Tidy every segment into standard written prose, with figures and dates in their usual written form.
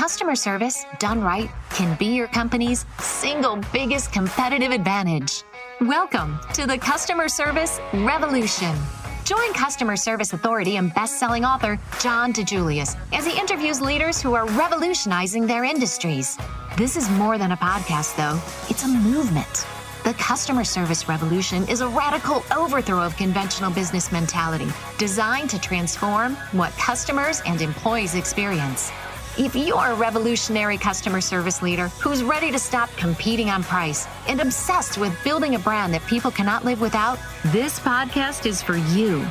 Customer service, done right, can be your company's single biggest competitive advantage. Welcome to the Customer Service Revolution. Join customer service authority and best-selling author John DiJulius as he interviews leaders who are revolutionizing their industries. This is more than a podcast, though. It's a movement. The Customer Service Revolution is a radical overthrow of conventional business mentality designed to transform what customers and employees experience. If you're a revolutionary customer service leader who's ready to stop competing on price and obsessed with building a brand that people cannot live without, this podcast is for you.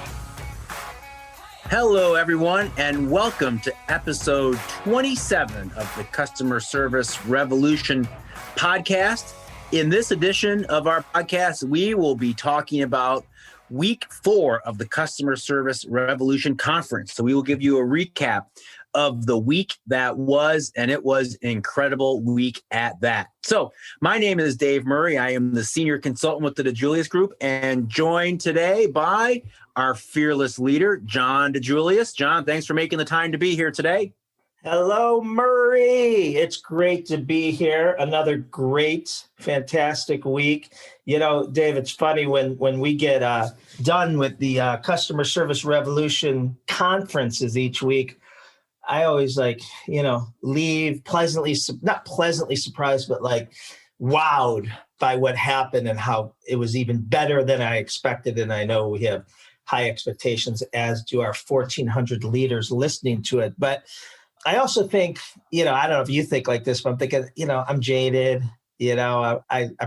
Hello, everyone, and welcome to episode 27 of the Customer Service Revolution podcast. In this edition of our podcast, we will be talking about week 4 of the Customer Service Revolution Conference. So we will give you a recap of the week that was, and it was an incredible week at that. So my name is Dave Murray. I am the senior consultant with the DiJulius Group and joined today by our fearless leader, John DiJulius. John, thanks for making the time to be here today. Hello, Murray. It's great to be here. Another great, fantastic week. You know, Dave, it's funny when we get done with the Customer Service Revolution conferences each week, I always leave not pleasantly surprised, but wowed by what happened and how it was even better than I expected. And I know we have high expectations, as do our 1,400 leaders listening to it. But I also think, I don't know if you think like this, but I'm thinking, I'm jaded, I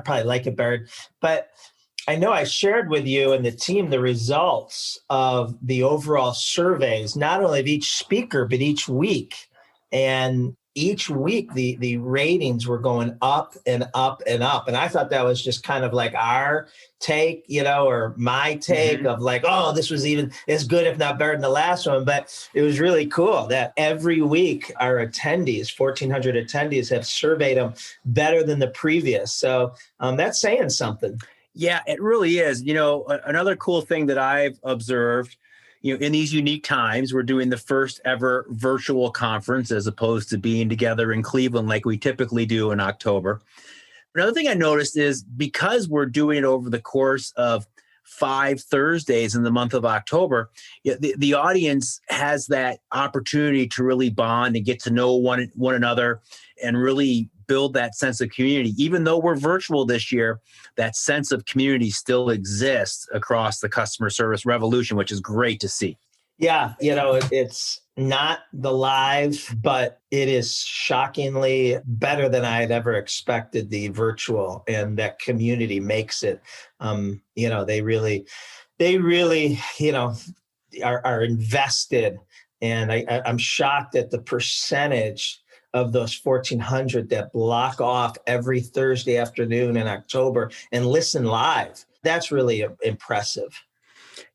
probably like it better. But I know I shared with you and the team the results of the overall surveys, not only of each speaker, but each week. And each week, the ratings were going up and up and up. And I thought that was just kind of like our take, or my take of this was even as good, if not better than the last one. But it was really cool that every week our attendees, 1,400 attendees, have surveyed them better than the previous. So that's saying something. Yeah, it really is. Another cool thing that I've observed, in these unique times, we're doing the first ever virtual conference as opposed to being together in Cleveland like we typically do in October. Another thing I noticed is because we're doing it over the course of 5 Thursdays in the month of October, the audience has that opportunity to really bond and get to know one another and really build that sense of community. Even though we're virtual this year, that sense of community still exists across the customer service revolution, which is great to see. Yeah, it's not the live, but it is shockingly better than I had ever expected, the virtual, and that community makes it. They really, are invested. And I'm shocked at the percentage of those 1,400 that block off every Thursday afternoon in October and listen live. That's really impressive.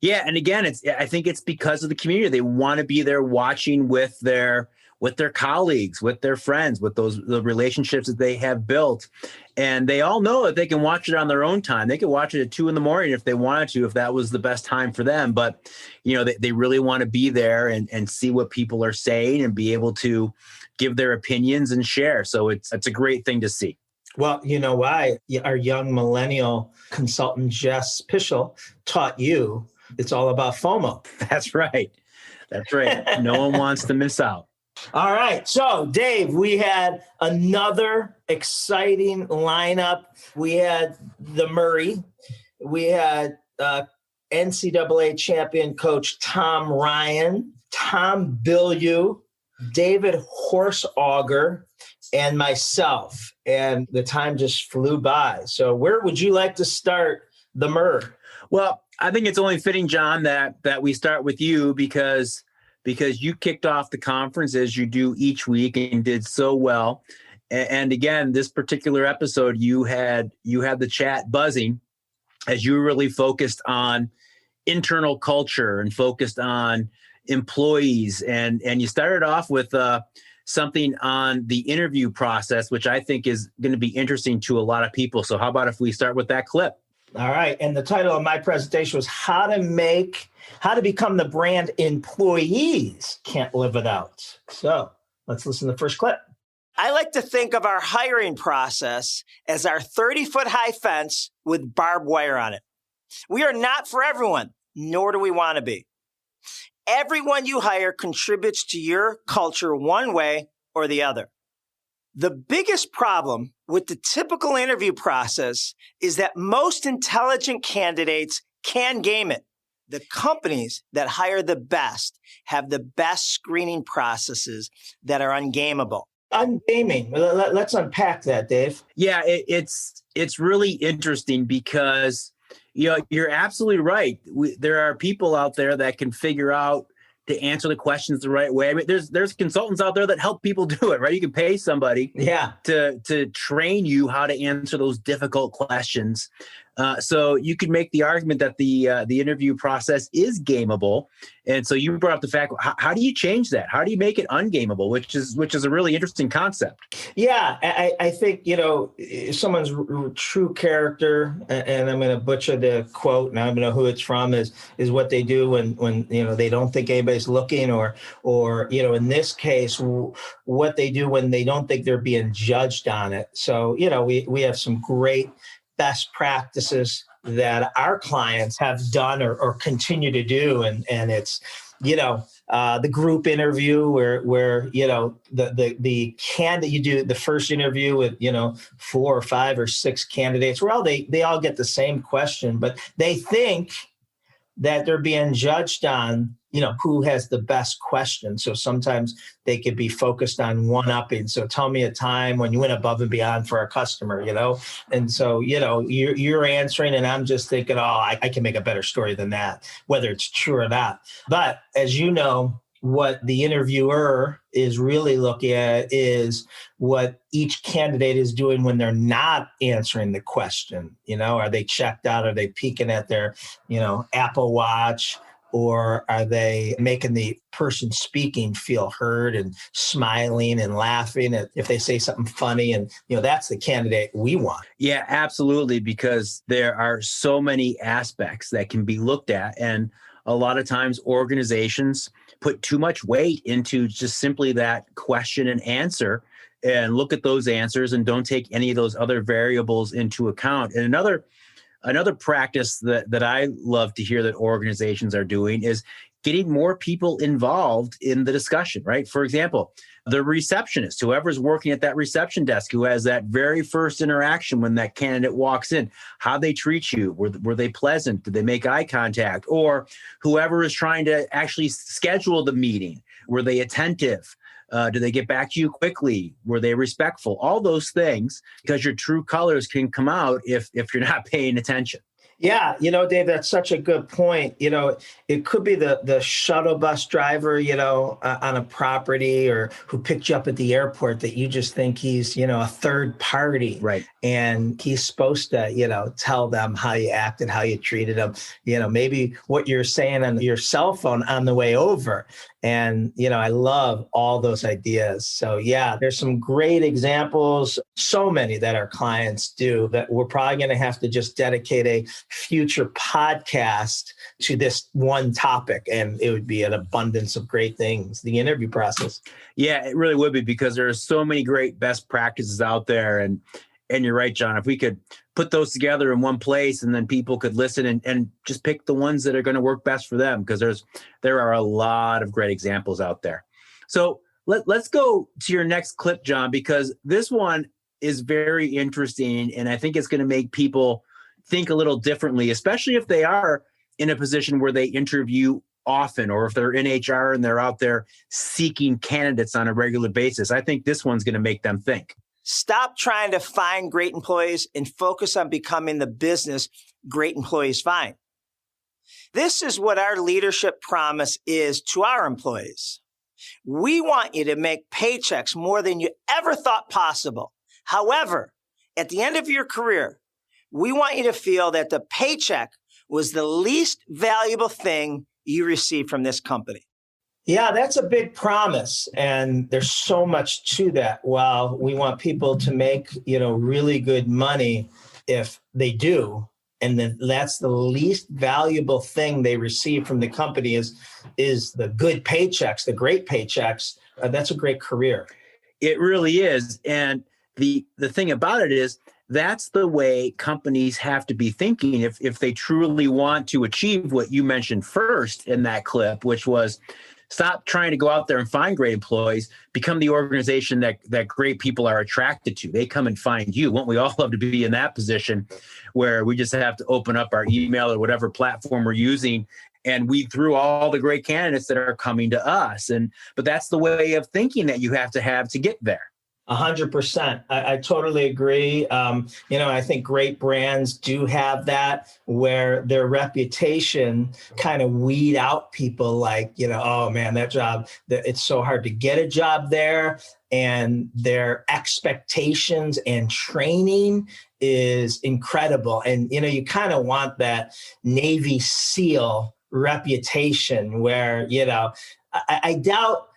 Yeah, and again, I think it's because of the community. They want to be there watching with their colleagues, with their friends, with the relationships that they have built. And they all know that they can watch it on their own time. They could watch it at 2 a.m. if they wanted to, if that was the best time for them. But, they really want to be there and see what people are saying and be able to give their opinions and share. So it's a great thing to see. Well, you know why? Our young millennial consultant, Jess Pischel, taught you it's all about FOMO. That's right. No one wants to miss out. All right. So, Dave, we had another exciting lineup. We had the Murray. We had NCAA champion coach Tom Ryan, Tom Bilyeu, David Horsager, and myself. And the time just flew by. So where would you like to start the Murray? Well, I think it's only fitting, John, that we start with you because you kicked off the conference as you do each week and did so well. And again, this particular episode, you had the chat buzzing as you really focused on internal culture and focused on employees. And you started off with something on the interview process, which I think is going to be interesting to a lot of people. So how about if we start with that clip? All right. And the title of my presentation was how to become the brand employees can't live without. So let's listen to the first clip. I like to think of our hiring process as our 30-foot high fence with barbed wire on it. We are not for everyone, nor do we want to be. Everyone you hire contributes to your culture one way or the other. The biggest problem with the typical interview process is that most intelligent candidates can game it. The companies that hire the best have the best screening processes that are ungameable. Ungaming. Let's unpack that, Dave. Yeah, it's really interesting because you're absolutely right. There are people out there that can figure out to answer the questions the right way. I mean, there's consultants out there that help people do it, right? You can pay somebody to train you how to answer those difficult questions. So you could make the argument that the interview process is gameable. And so you brought up the fact, how do you change that? How do you make it ungameable, which is a really interesting concept? Yeah, I think, someone's true character, and I'm going to butcher the quote, and I don't know who it's from, is what they do when they don't think anybody's looking, or in this case, what they do when they don't think they're being judged on it. So, we have some great best practices that our clients have done or continue to do. And it's, the group interview where the candidate, you do the first interview with, 4 or 5 or 6 candidates, where they all get the same question, but they think that they're being judged on, who has the best question. So sometimes they could be focused on one-upping. So tell me a time when you went above and beyond for a customer, And so, you're answering and I'm just thinking, I can make a better story than that, whether it's true or not. But as you know, what the interviewer is really looking at is what each candidate is doing when they're not answering the question. Are they checked out? Are they peeking at their, Apple Watch? Or are they making the person speaking feel heard and smiling and laughing if they say something funny? And, that's the candidate we want. Yeah, absolutely. Because there are so many aspects that can be looked at. And a lot of times organizations put too much weight into just simply that question and answer and look at those answers and don't take any of those other variables into account. And another practice that I love to hear that organizations are doing is getting more people involved in the discussion, right? For example, the receptionist, whoever's working at that reception desk, who has that very first interaction when that candidate walks in, how they treat you, were they pleasant? Did they make eye contact? Or whoever is trying to actually schedule the meeting, were they attentive? Do they get back to you quickly? Were they respectful? All those things, because your true colors can come out if you're not paying attention. Yeah, Dave, that's such a good point. It could be the shuttle bus driver, on a property, or who picked you up at the airport that you just think he's, a third party. Right. And he's supposed to, tell them how you acted, how you treated them, maybe what you're saying on your cell phone on the way over. And, I love all those ideas. So yeah, there's some great examples, so many that our clients do that we're probably going to have to just dedicate a future podcast to this one topic. And it would be an abundance of great things, the interview process. Yeah, it really would be, because there are so many great best practices out there. And you're right, John, if we could put those together in one place and then people could listen and just pick the ones that are going to work best for them, because there are a lot of great examples out there. So let's go to your next clip, John, because this one is very interesting. And I think it's going to make people think a little differently, especially if they are in a position where they interview often, or if they're in HR and they're out there seeking candidates on a regular basis. I think this one's going to make them think. Stop trying to find great employees and focus on becoming the business great employees find. This is what our leadership promise is to our employees. We want you to make paychecks more than you ever thought possible. However, at the end of your career, we want you to feel that the paycheck was the least valuable thing you received from this company. Yeah, that's a big promise. And there's so much to that. While we want people to make, really good money if they do, and then that's the least valuable thing they receive from the company is the good paychecks, the great paychecks. That's a great career. It really is. And the thing about it is that's the way companies have to be thinking if they truly want to achieve what you mentioned first in that clip, which was stop trying to go out there and find great employees, become the organization that great people are attracted to. They come and find you. Won't we all love to be in that position where we just have to open up our email or whatever platform we're using and weed through all the great candidates that are coming to us. But that's the way of thinking that you have to get there. 100%. I totally agree. I think great brands do have that where their reputation kind of weed out people like, oh man, that job, it's so hard to get a job there. And their expectations and training is incredible. And, you kind of want that Navy SEAL reputation where, I doubt,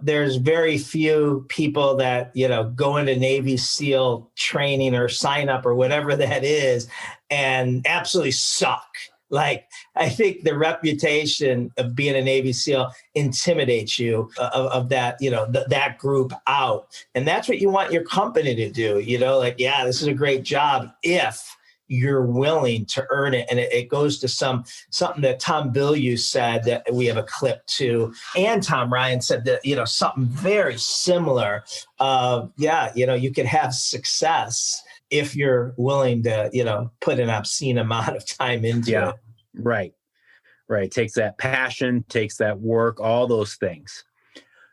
there's very few people that, go into Navy SEAL training or sign up or whatever that is and absolutely suck. Like, I think the reputation of being a Navy SEAL intimidates you of that, that group out. And that's what you want your company to do, yeah, this is a great job if you're willing to earn it. And it goes to something that Tom Bilyeu said that we have a clip to, and Tom Ryan said that, something very similar of, you could have success if you're willing to, put an obscene amount of time into it. Right. Takes that passion, takes that work, all those things.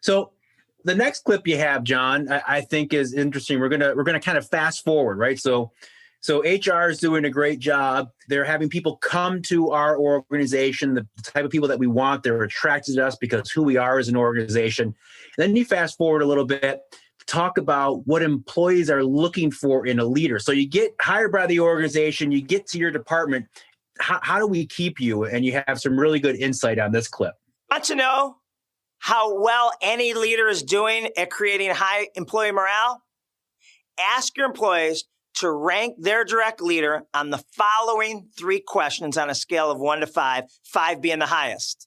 So the next clip you have, John, I think is interesting. We're gonna kind of fast forward, right? So HR is doing a great job. They're having people come to our organization, the type of people that we want. They're attracted to us because who we are as an organization. And then you fast forward a little bit, talk about what employees are looking for in a leader. So you get hired by the organization, you get to your department. How do we keep you? And you have some really good insight on this clip. Want to know how well any leader is doing at creating high employee morale? Ask your employees to rank their direct leader on the following 3 questions on a scale of 1 to 5, 5 being the highest.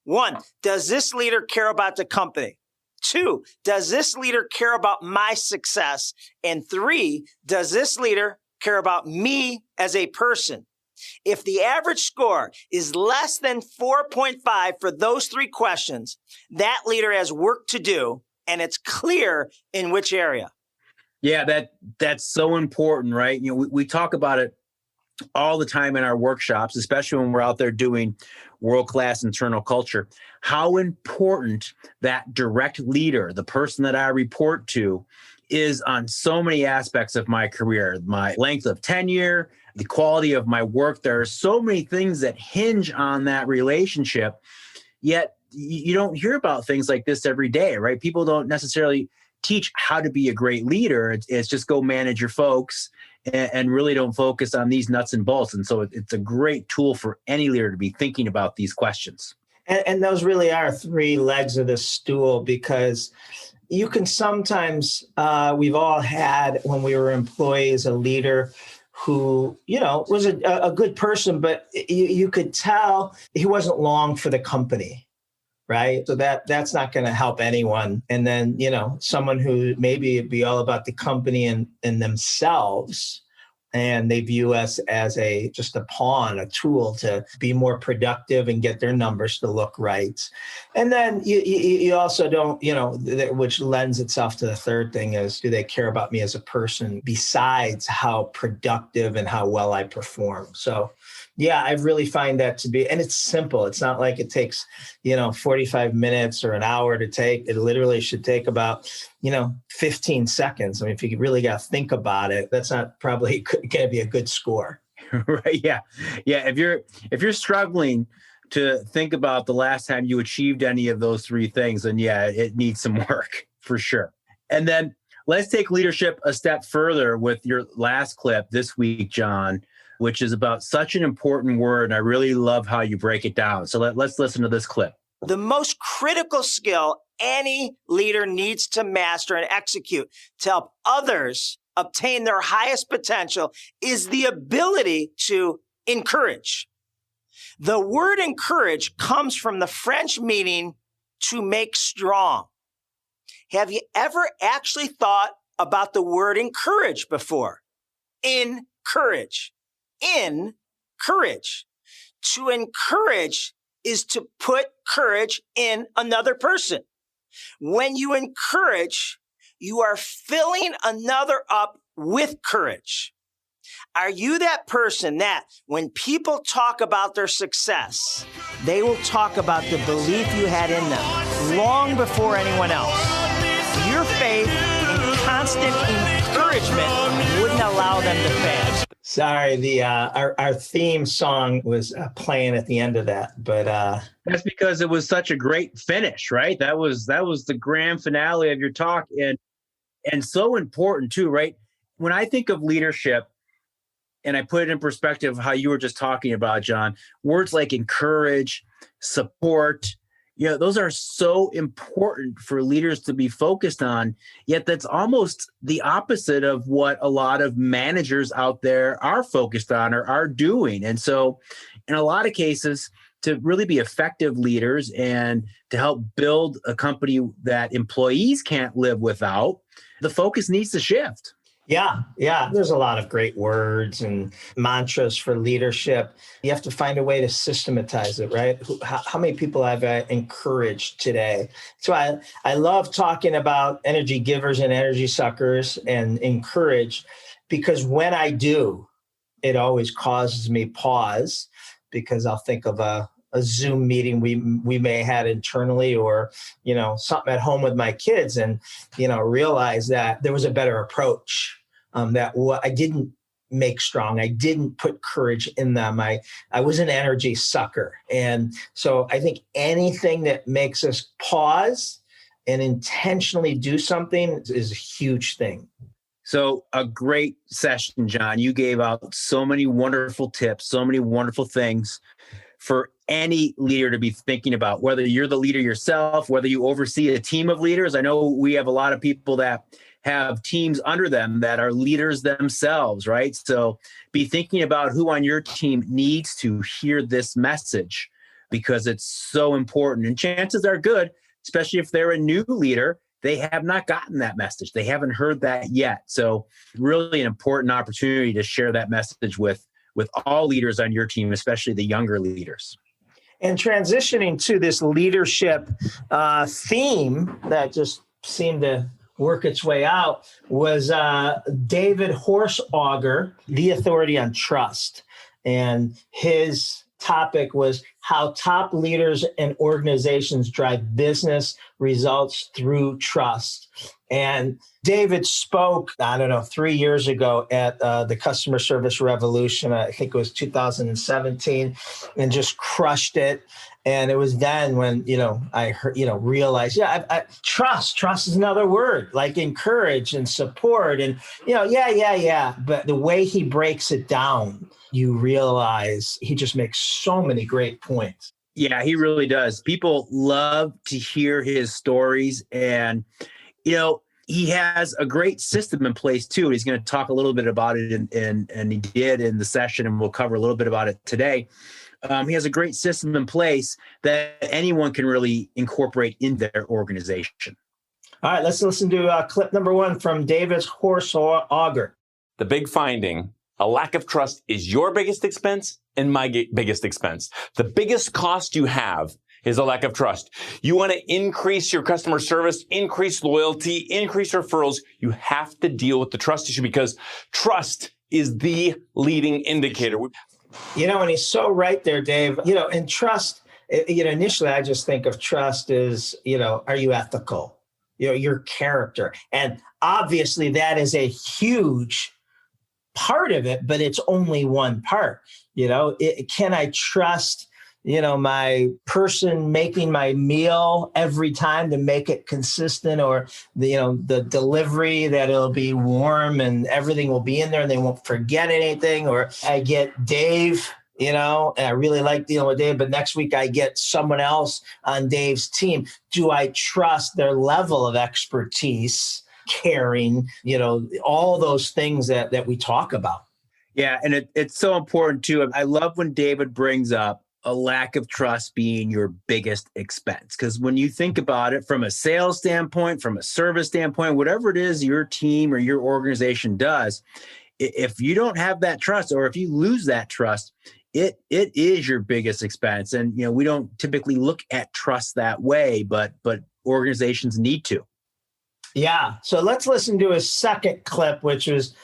1, does this leader care about the company? 2, does this leader care about my success? And 3, does this leader care about me as a person? If the average score is less than 4.5 for those 3 questions, that leader has work to do, and it's clear in which area. Yeah, that's so important, right? We talk about it all the time in our workshops, especially when we're out there doing world-class internal culture, how important that direct leader, the person that I report to, is on so many aspects of my career, my length of tenure, the quality of my work. There are so many things that hinge on that relationship, yet you don't hear about things like this every day, right? People don't necessarily teach how to be a great leader. It's just go manage your folks and really don't focus on these nuts and bolts. And so it's a great tool for any leader to be thinking about these questions. And those really are 3 legs of the stool, because you can sometimes, we've all had when we were employees, a leader who, was a good person, but you could tell he wasn't long for the company. Right. So that's not going to help anyone. And then, someone who maybe it'd be all about the company and themselves, and they view us as just a pawn, a tool to be more productive and get their numbers to look right. And then you also don't, which lends itself to the third thing is, do they care about me as a person besides how productive and how well I perform? So yeah, I really find that to be, and it's simple. It's not like it takes, 45 minutes or an hour to take. It literally should take about, 15 seconds. I mean, if you really got to think about it, that's not probably going to be a good score. Right. Yeah. Yeah. If you're struggling to think about the last time you achieved any of those 3 things, then yeah, it needs some work for sure. And then let's take leadership a step further with your last clip this week, John, which is about such an important word. And I really love how you break it down. So let's listen to this clip. The most critical skill any leader needs to master and execute to help others obtain their highest potential is the ability to encourage. The word encourage comes from the French meaning to make strong. Have you ever actually thought about the word encourage before? Encourage. Encourage. To encourage is to put courage in another person. When you encourage, you are filling another up with courage. Are you that person that when people talk about their success, they will talk about the belief you had in them long before anyone else? Your faith and constant encouragement wouldn't allow them to fail. Sorry, our theme song was playing at the end of that, but that's because it was such a great finish, right? That was the grand finale of your talk, and so important too, right? When I think of leadership, and I put it in perspective how you were just talking about, John, words like encourage, support, those are so important for leaders to be focused on, yet that's almost the opposite of what a lot of managers out there are focused on or are doing. And so in a lot of cases, to really be effective leaders and to help build a company that employees can't live without, the focus needs to shift. Yeah. There's a lot of great words and mantras for leadership. You have to find a way to systematize it, right? How many people have I encouraged today? So I love talking about energy givers and energy suckers and encourage, because when I do, it always causes me pause, because I'll think of a Zoom meeting we may have had internally, or, something at home with my kids, and, realize that there was a better approach. That what I didn't make strong. I didn't put courage in them. I was an energy sucker. And so I think anything that makes us pause and intentionally do something is a huge thing. So a great session, John. You gave out so many wonderful tips, so many wonderful things for any leader to be thinking about, whether you're the leader yourself, whether you oversee a team of leaders. I know we have a lot of people that have teams under them that are leaders themselves, right? So be thinking about who on your team needs to hear this message, because it's so important. And chances are good, especially if they're a new leader, they have not gotten that message. They haven't heard that yet. So really an important opportunity to share that message with all leaders on your team, especially the younger leaders. And transitioning to this leadership theme that just seemed to work its way out was David Horsager, The Authority on Trust. And his topic was how top leaders and organizations drive business results through trust. And David spoke, 3 years ago at the Customer Service Revolution. I think it was 2017, and just crushed it. And it was then when, I heard, realized, trust is another word, like encourage and support. And, But the way he breaks it down, you realize he just makes so many great points. Yeah, he really does. People love to hear his stories. And, he has a great system in place too. He's going to talk a little bit about it, and he did in the session, and we'll cover a little bit about it today. He has a great system in place that anyone can really incorporate in their organization. All right, let's listen to clip number 1 from David Horsager. The big finding: a lack of trust is your biggest expense and my biggest expense. The biggest cost you have is a lack of trust. You want to increase your customer service, increase loyalty, increase referrals. You have to deal with the trust issue, because trust is the leading indicator. And he's so right there, Dave. And trust, initially I just think of trust as, are you ethical? Your character. And obviously that is a huge part of it, but it's only one part. Can I trust, my person making my meal every time to make it consistent, or the delivery that it'll be warm and everything will be in there and they won't forget anything? Or I get Dave, and I really like dealing with Dave, but next week I get someone else on Dave's team. Do I trust their level of expertise, caring, all those things that we talk about? Yeah, and it's so important too. I love when David brings up a lack of trust being your biggest expense. Because when you think about it from a sales standpoint, from a service standpoint, whatever it is your team or your organization does, if you don't have that trust, or if you lose that trust, it is your biggest expense. And we don't typically look at trust that way, but organizations need to. Yeah. So let's listen to a second clip, which is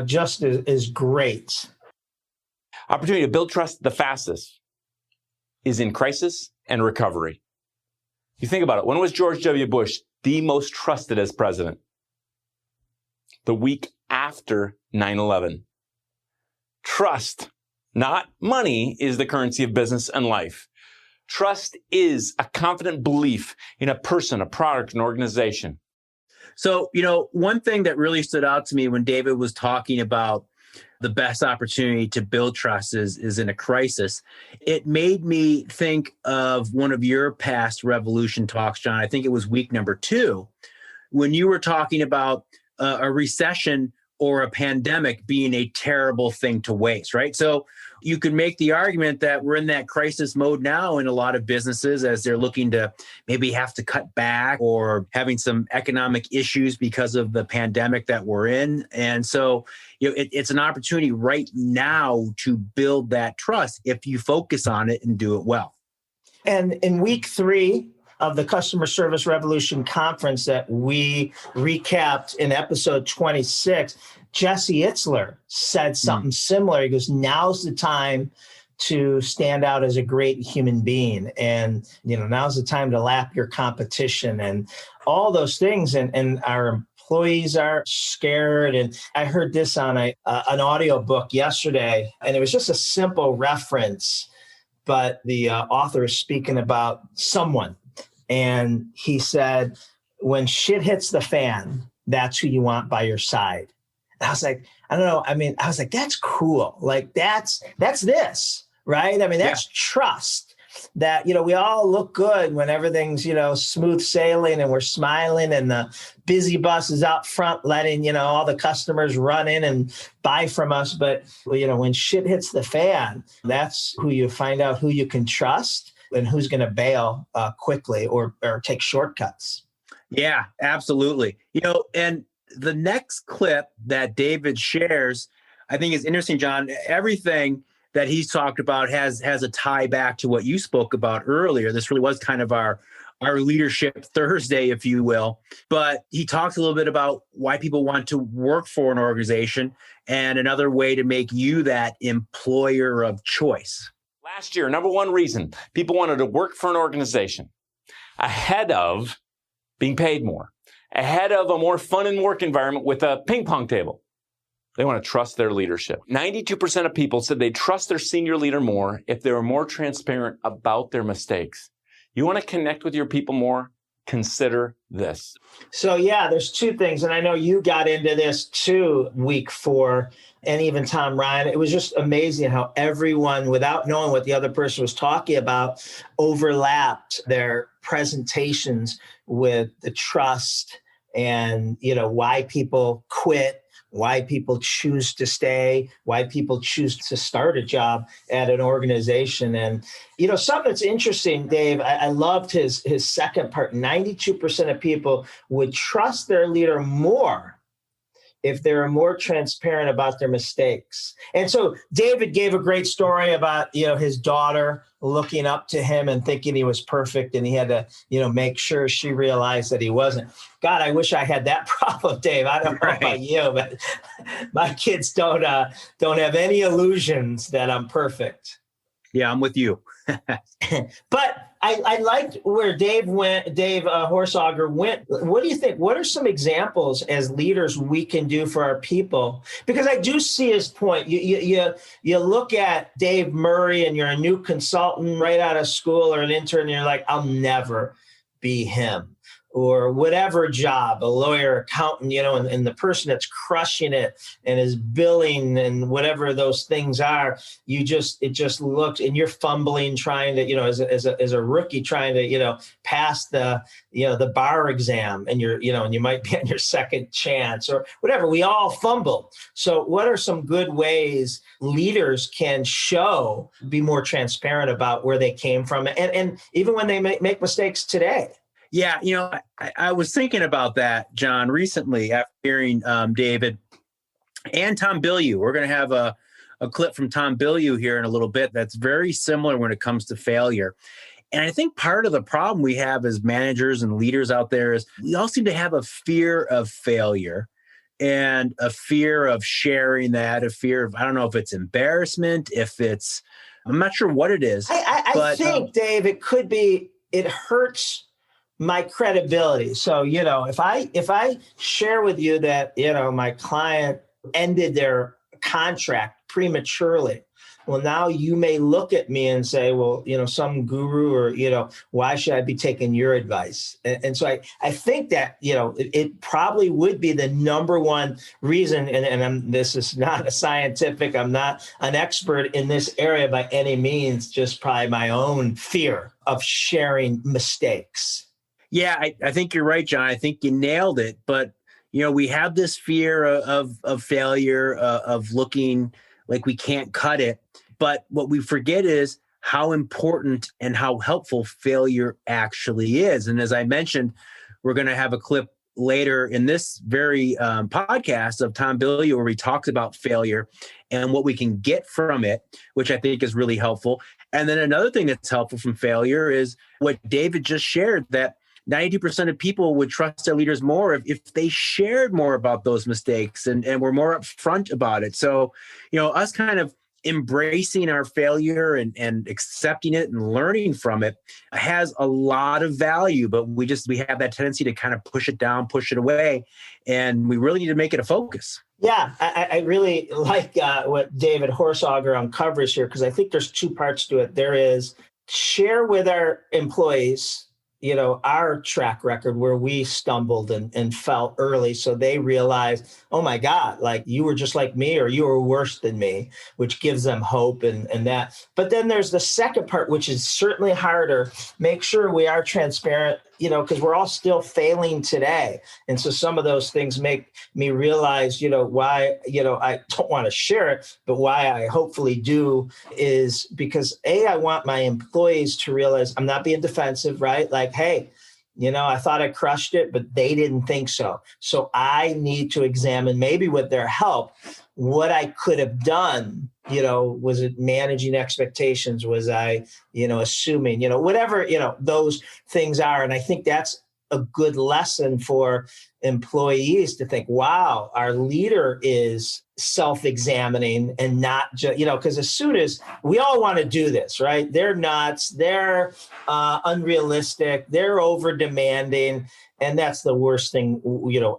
just as great. Opportunity to build trust the fastest is in crisis and recovery. You think about it. When was George W. Bush the most trusted as president? The week after 9/11. Trust, not money, is the currency of business and life. Trust is a confident belief in a person, a product, an organization. So, one thing that really stood out to me when David was talking about the best opportunity to build trust is in a crisis. It made me think of one of your past Revolution talks, John. I think it was week number 2, when you were talking about a recession or a pandemic being a terrible thing to waste, right? So you could make the argument that we're in that crisis mode now in a lot of businesses as they're looking to maybe have to cut back or having some economic issues because of the pandemic that we're in. And so, it's an opportunity right now to build that trust if you focus on it and do it well. And in week 3 of the Customer Service Revolution Conference that we recapped in episode 26, Jesse Itzler said something similar. He goes, now's the time to stand out as a great human being. And, now's the time to lap your competition and all those things. And our employees are scared. And I heard this on an audio book yesterday, and it was just a simple reference, but the author is speaking about someone. And he said, when shit hits the fan, that's who you want by your side. And I was like, I don't know. I was like, that's cool. Like that's this, right? That's trust. That, we all look good when everything's, smooth sailing and we're smiling and the busy bus is out front letting, all the customers run in and buy from us. But, when shit hits the fan, that's who you find out who you can trust and who's going to bail quickly or take shortcuts. Yeah, absolutely. And the next clip that David shares, I think is interesting, John. Everything that he's talked about has a tie back to what you spoke about earlier. This really was kind of our Leadership Thursday, if you will. But he talks a little bit about why people want to work for an organization and another way to make you that employer of choice. Last year, number one reason people wanted to work for an organization ahead of being paid more, ahead of a more fun and work environment with a ping pong table. They want to trust their leadership. 92% of people said they trust their senior leader more if they were more transparent about their mistakes. You want to connect with your people more? Consider this. So there's 2 things. And I know you got into this too, week 4, and even Tom Ryan. It was just amazing how everyone, without knowing what the other person was talking about, overlapped their presentations with the trust and, why people quit, why people choose to stay, why people choose to start a job at an organization. And, something that's interesting, Dave, I loved his second part. 92% of people would trust their leader more if they were more transparent about their mistakes. And so David gave a great story about, his daughter looking up to him and thinking he was perfect. And he had to, make sure she realized that he wasn't. God, I wish I had that problem, Dave. I don't know about you, but my kids don't have any illusions that I'm perfect. Yeah, I'm with you. But I liked where Dave Horsager went. What do you think? What are some examples as leaders we can do for our people? Because I do see his point. You look at Dave Murray and you're a new consultant right out of school or an intern, and you're like, I'll never be him. or whatever job, a lawyer, accountant, and the person that's crushing it and is billing and whatever those things are, it just looks, and you're fumbling, trying to, as a rookie trying to, pass the bar exam, and and you might be on your second chance or whatever. We all fumble. So what are some good ways leaders can be more transparent about where they came from, and even when they make mistakes today? Yeah, I was thinking about that, John, recently after hearing David and Tom Bilyeu. We're going to have a clip from Tom Bilyeu here in a little bit that's very similar when it comes to failure. And I think part of the problem we have as managers and leaders out there is we all seem to have a fear of failure and a fear of sharing that, a fear of, I don't know if it's embarrassment, I'm not sure what it is. I think, Dave, it could be, it hurts my credibility. So, if I share with you that, my client ended their contract prematurely, well, now you may look at me and say, well, some guru, or, why should I be taking your advice? And so I think that, it probably would be the number one reason. And this is not a scientific, I'm not an expert in this area by any means, just probably my own fear of sharing mistakes. Yeah, I think you're right, John. I think you nailed it. But, we have this fear of failure, of looking like we can't cut it. But what we forget is how important and how helpful failure actually is. And as I mentioned, we're going to have a clip later in this very podcast of Tom Bilyeu where he talks about failure and what we can get from it, which I think is really helpful. And then another thing that's helpful from failure is what David just shared, that 92% of people would trust their leaders more if they shared more about those mistakes and were more upfront about it. So, us kind of embracing our failure and accepting it and learning from it has a lot of value, but we have that tendency to kind of push it down, push it away, and we really need to make it a focus. Yeah, I really like what David Horsager uncovers here, because I think there's two parts to it. There is share with our employees, our track record where we stumbled and fell early. So they realize, oh my God, like you were just like me, or you were worse than me, which gives them hope and that. But then there's the second part, which is certainly harder. Make sure we are transparent, because we're all still failing today. And so some of those things make me realize, why, I don't want to share it, but why I hopefully do is because I want my employees to realize I'm not being defensive, right? Like, hey, I thought I crushed it, but they didn't think so. So I need to examine, maybe with their help, what I could have done. Was it managing expectations? Was I, assuming, whatever, those things are. And I think that's a good lesson for employees to think, wow, our leader is self-examining and not just, because as soon as we all want to do this, right? They're nuts, they're unrealistic, they're over demanding. And that's the worst thing,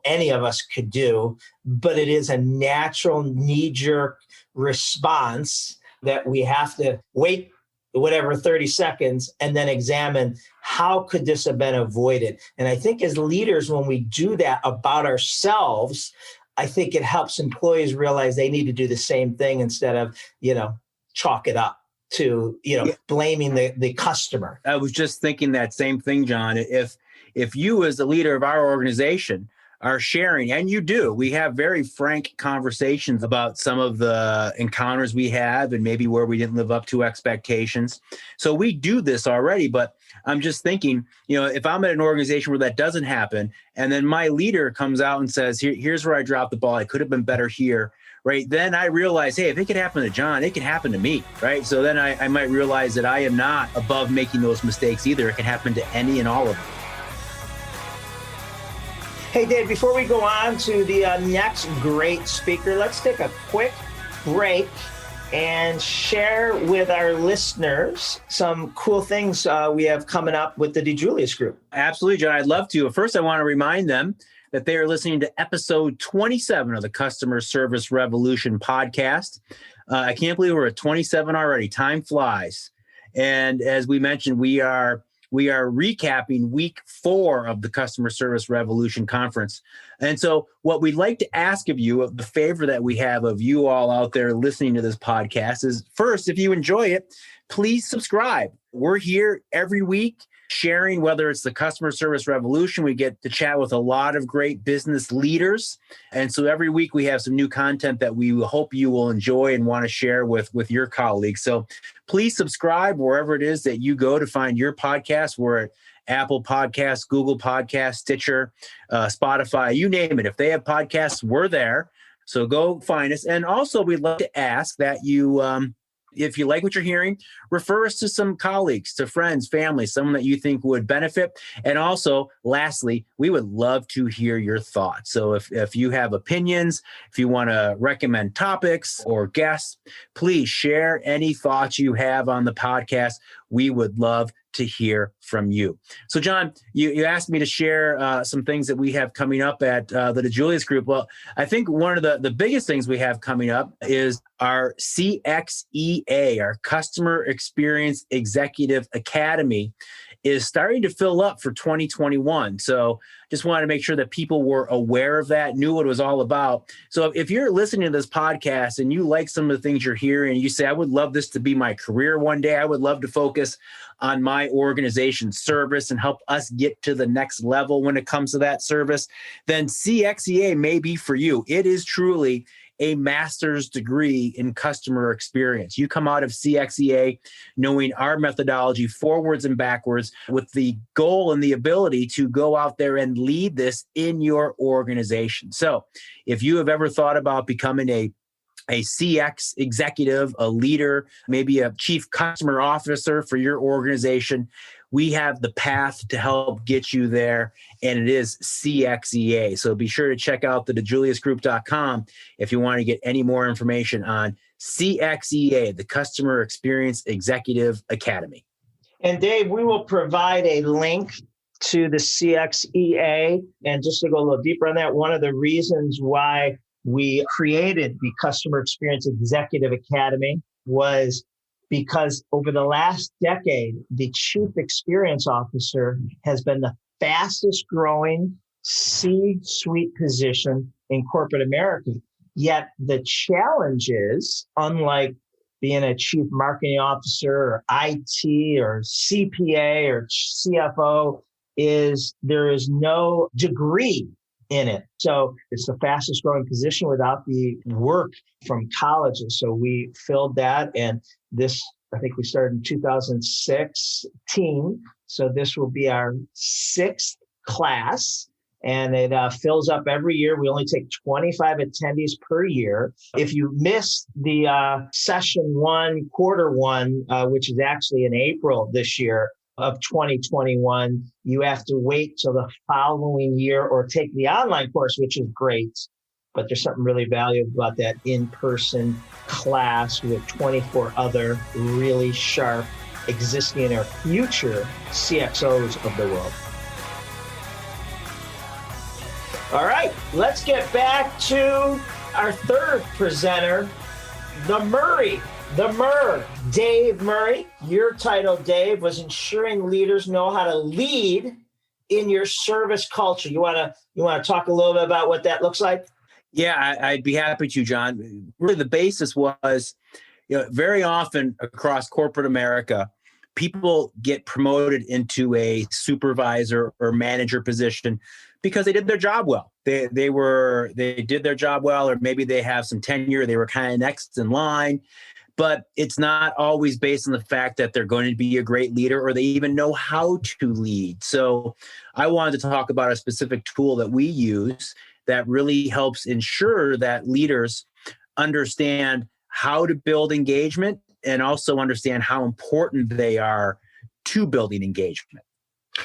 any of us could do. But it is a natural knee-jerk response that we have to wait 30 seconds and then examine how could this have been avoided. And I think as leaders, when we do that about ourselves, I think it helps employees realize they need to do the same thing instead of, chalk it up to, blaming the customer. I was just thinking that same thing, John. If you as the leader of our organization are sharing, and you do, we have very frank conversations about some of the encounters we have and maybe where we didn't live up to expectations. So we do this already, but I'm just thinking, if I'm at an organization where that doesn't happen, and then my leader comes out and says, here's where I dropped the ball, I could have been better here, right? Then I realize, hey, if it could happen to John, it can happen to me, right? So then I might realize that I am not above making those mistakes either. It can happen to any and all of them. Hey, Dave, before we go on to the next great speaker, let's take a quick break and share with our listeners some cool things we have coming up with the DiJulius Group. Absolutely, John. I'd love to. First, I want to remind them that they are listening to episode 27 of the Customer Service Revolution podcast. I can't believe we're at 27 already. Time flies. And as we mentioned, we are we are recapping week 4 of the Customer Service Revolution Conference. And so what we'd like to ask of you, the favor that we have of you all out there listening to this podcast is, first, if you enjoy it, please subscribe. We're here every week sharing, whether it's the Customer Service Revolution, we get to chat with a lot of great business leaders. And so every week we have some new content that we hope you will enjoy and want to share with your colleagues. So please subscribe wherever it is that you go to find your podcast. We're at Apple Podcasts, Google Podcasts, Stitcher, Spotify, you name it. If they have podcasts, we're there. So go find us. And also we'd love to ask that you, if you like what you're hearing, refer us to some colleagues, to friends, family, someone that you think would benefit. And also, lastly, we would love to hear your thoughts. So if you have opinions, if you want to recommend topics or guests, please share any thoughts you have on the podcast. We would love to hear from you. So, John, you asked me to share some things that we have coming up at the DiJulius Group. Well, I think one of the biggest things we have coming up is our CXEA, our Customer Experience Executive Academy, is starting to fill up for 2021. So just wanted to make sure that people were aware of that, knew what it was all about. So if you're listening to this podcast and you like some of the things you're hearing, and you say, I would love this to be my career one day, I would love to focus on my organization's service and help us get to the next level when it comes to that service, then CXEA may be for you. It is truly a master's degree in customer experience. You come out of CXEA knowing our methodology forwards and backwards, with the goal and the ability to go out there and lead this in your organization. So if you have ever thought about becoming a CX executive, a leader, maybe a chief customer officer for your organization, we have the path to help get you there, and it is CXEA. So be sure to check out the DiJuliusGroup.com if you want to get any more information on CXEA, the Customer Experience Executive Academy. And Dave, we will provide a link to the CXEA. And just to go a little deeper on that, one of the reasons why we created the Customer Experience Executive Academy was because over the last decade, the Chief Experience Officer has been the fastest growing C-suite position in corporate America. Yet the challenge is, unlike being a Chief Marketing Officer or IT or CPA or CFO, is there is no degree in it. So it's the fastest growing position without the work from colleges. So we filled that, and this, I think we started in 2006, TEEM. So this will be our 6th class, and it fills up every year. We only take 25 attendees per year. If you missed the session 1, quarter 1, which is actually in April this year, of 2021, you have to wait till the following year or take the online course, which is great. But there's something really valuable about that in-person class with 24 other really sharp existing or future CXOs of the world. All right, let's get back to our third presenter, the Murray. The Murr, Dave Murray. Your title, Dave, was ensuring leaders know how to lead in your service culture. You want to talk a little bit about what that looks like? Yeah, I'd be happy to, John. Really, the basis was, very often across corporate America, people get promoted into a supervisor or manager position because they did their job well. They did their job well, or maybe they have some tenure. They were kind of next in line. But it's not always based on the fact that they're going to be a great leader or they even know how to lead. So I wanted to talk about a specific tool that we use that really helps ensure that leaders understand how to build engagement and also understand how important they are to building engagement.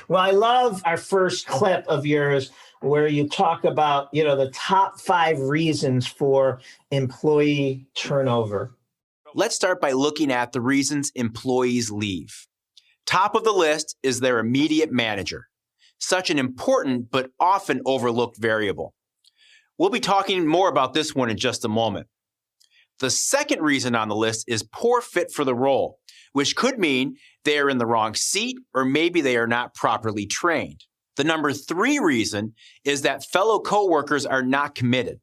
Well, I love our first clip of yours where you talk about, the top 5 reasons for employee turnover. Let's start by looking at the reasons employees leave. Top of the list is their immediate manager, such an important but often overlooked variable. We'll be talking more about this one in just a moment. The second reason on the list is poor fit for the role, which could mean they are in the wrong seat or maybe they are not properly trained. The number 3 reason is that fellow coworkers are not committed.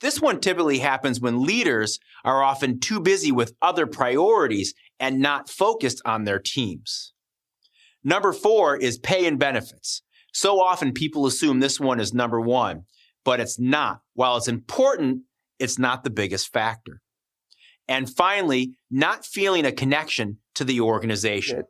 This one typically happens when leaders are often too busy with other priorities and not focused on their teams. Number 4 is pay and benefits. So often people assume this one is number 1, but it's not. While it's important, it's not the biggest factor. And finally, not feeling a connection to the organization.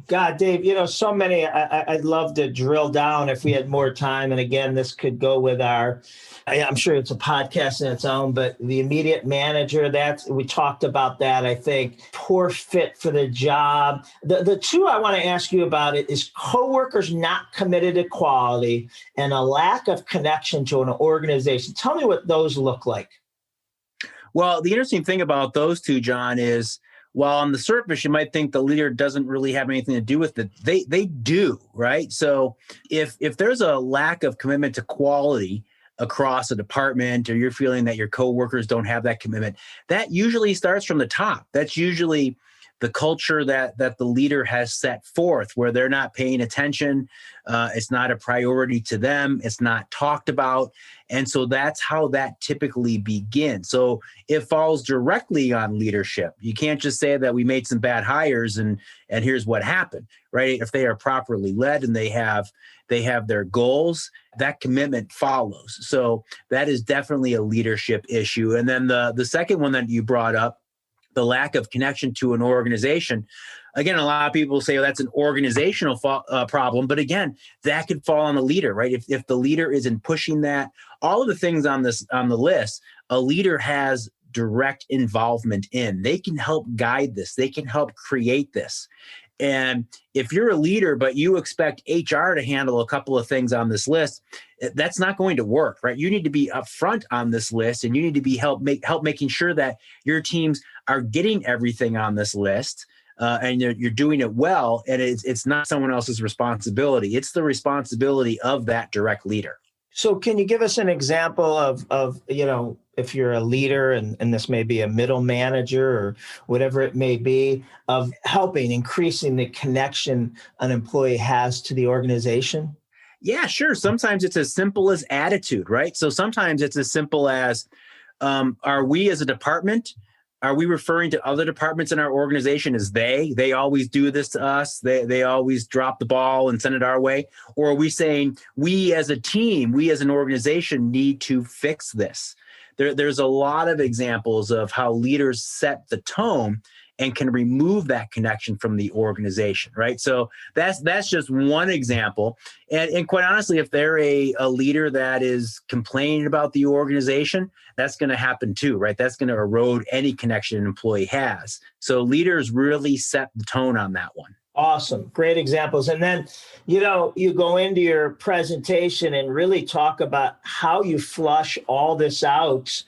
God, Dave, so many, I'd love to drill down if we had more time. And again, this could go with I'm sure it's a podcast in its own, but the immediate manager, we talked about that, I think. Poor fit for the job. The 2 I want to ask you about it is coworkers not committed to quality and a lack of connection to an organization. Tell me what those look like. Well, the interesting thing about those 2, John, is while on the surface, you might think the leader doesn't really have anything to do with it, they do, right? So if there's a lack of commitment to quality across a department, or you're feeling that your coworkers don't have that commitment, that usually starts from the top. That's usually the culture that the leader has set forth, where they're not paying attention. It's not a priority to them. It's not talked about. And so that's how that typically begins. So it falls directly on leadership. You can't just say that we made some bad hires and here's what happened, right? If they are properly led and they have their goals, that commitment follows. So that is definitely a leadership issue. And then the second one that you brought up, the lack of connection to an organization. Again, a lot of people say, that's an organizational problem. But again, that could fall on the leader, right? If the leader isn't pushing that, all of the things on the list, a leader has direct involvement in. They can help guide this. They can help create this. And if you're a leader, but you expect HR to handle a couple of things on this list, that's not going to work, right? You need to be upfront on this list, and you need to be help making sure that your teams are getting everything on this list, and you're doing it well. And it's not someone else's responsibility. It's the responsibility of that direct leader. So can you give us an example of if you're a leader and this may be a middle manager or whatever it may be, of helping increasing the connection an employee has to the organization? Yeah, sure. Sometimes it's as simple as attitude, right? So sometimes it's as simple as, are we as a department, are we referring to other departments in our organization as they always do this to us? They always drop the ball and send it our way? Or are we saying we as a team, we as an organization need to fix this? There's a lot of examples of how leaders set the tone and can remove that connection from the organization, right? So that's just one example. And quite honestly, if they're a leader that is complaining about the organization, that's going to happen too, right? That's going to erode any connection an employee has. So leaders really set the tone on that one. Awesome. Great examples. And then, you go into your presentation and really talk about how you flush all this out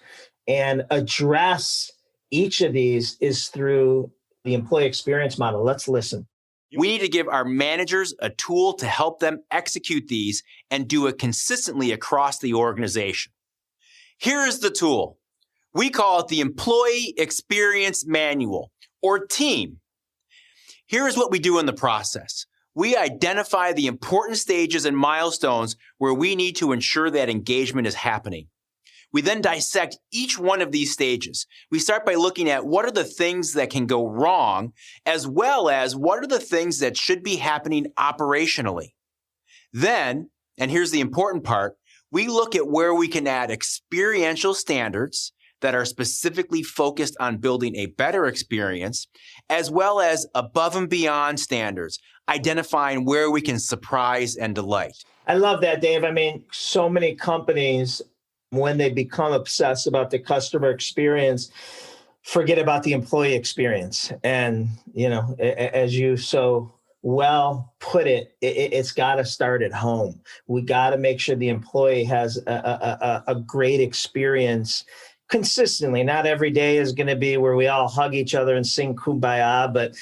and address each of these is through the employee experience model. Let's listen. We need to give our managers a tool to help them execute these and do it consistently across the organization. Here is the tool. We call it the Employee Experience Manual, or TEEM. Here is what we do in the process. We identify the important stages and milestones where we need to ensure that engagement is happening. We then dissect each one of these stages. We start by looking at what are the things that can go wrong, as well as what are the things that should be happening operationally. Then, and here's the important part, we look at where we can add experiential standards that are specifically focused on building a better experience, as well as above and beyond standards, identifying where we can surprise and delight. I love that, Dave. I mean, so many companies, when they become obsessed about the customer experience, forget about the employee experience. And, as you so well put it, it's got to start at home. We got to make sure the employee has a great experience consistently. Not every day is going to be where we all hug each other and sing Kumbaya, but,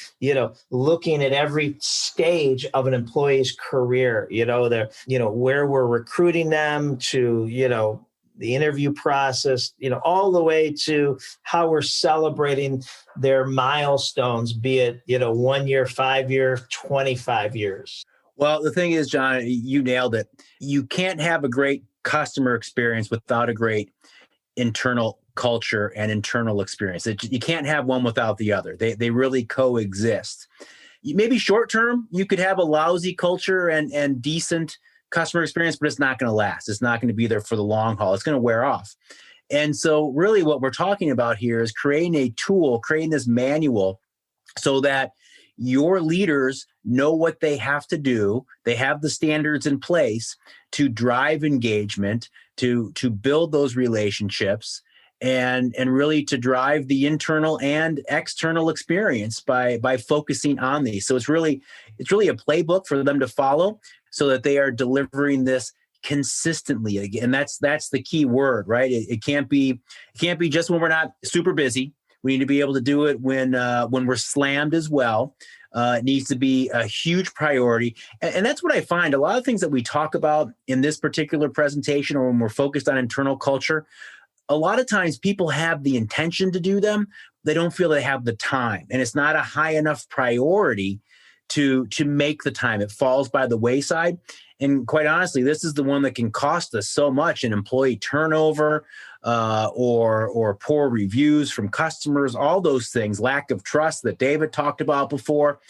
looking at every stage of an employee's career, where we're recruiting them to, the interview process, all the way to how we're celebrating their milestones, be it, 1 year, 5 year, 25 years. Well, the thing is, John, you nailed it. You can't have a great customer experience without a great internal culture and internal experience. You can't have one without the other. They really coexist. Maybe short term, you could have a lousy culture and decent customer experience, but it's not going to last. It's not going to be there for the long haul. It's going to wear off. And so really what we're talking about here is creating a tool, creating this manual so that your leaders know what they have to do. They have the standards in place to drive engagement, to build those relationships, and really to drive the internal and external experience by focusing on these. So it's really a playbook for them to follow so that they are delivering this consistently. And that's the key word, right? It can't be just when we're not super busy. We need to be able to do it when we're slammed as well. It needs to be a huge priority. And that's what I find. A lot of things that we talk about in this particular presentation, or when we're focused on internal culture, a lot of times people have the intention to do them. They don't feel they have the time. And it's not a high enough priority to make the time. It falls by the wayside. And quite honestly, this is the one that can cost us so much in employee turnover, or poor reviews from customers, all those things, lack of trust that David talked about before.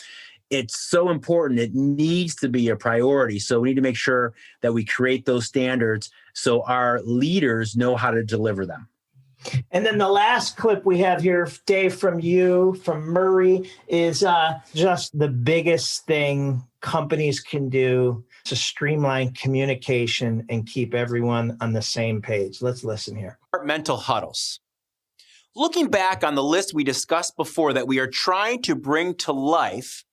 It's so important. It needs to be a priority. So we need to make sure that we create those standards so our leaders know how to deliver them. And then the last clip we have here, Dave, from Murray, is just the biggest thing companies can do to streamline communication and keep everyone on the same page. Let's listen here. Departmental huddles. Looking back on the list we discussed before that we are trying to bring to life,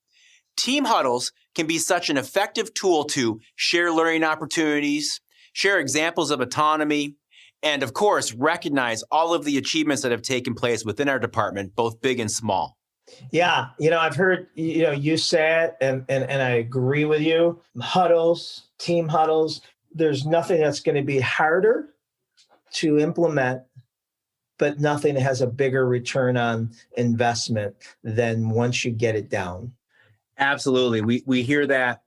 team huddles can be such an effective tool to share learning opportunities, share examples of autonomy, and of course, recognize all of the achievements that have taken place within our department, both big and small. Yeah, I've heard, you say it, and I agree with you. Huddles, team huddles, there's nothing that's going to be harder to implement, but nothing that has a bigger return on investment than once you get it down. Absolutely. We hear that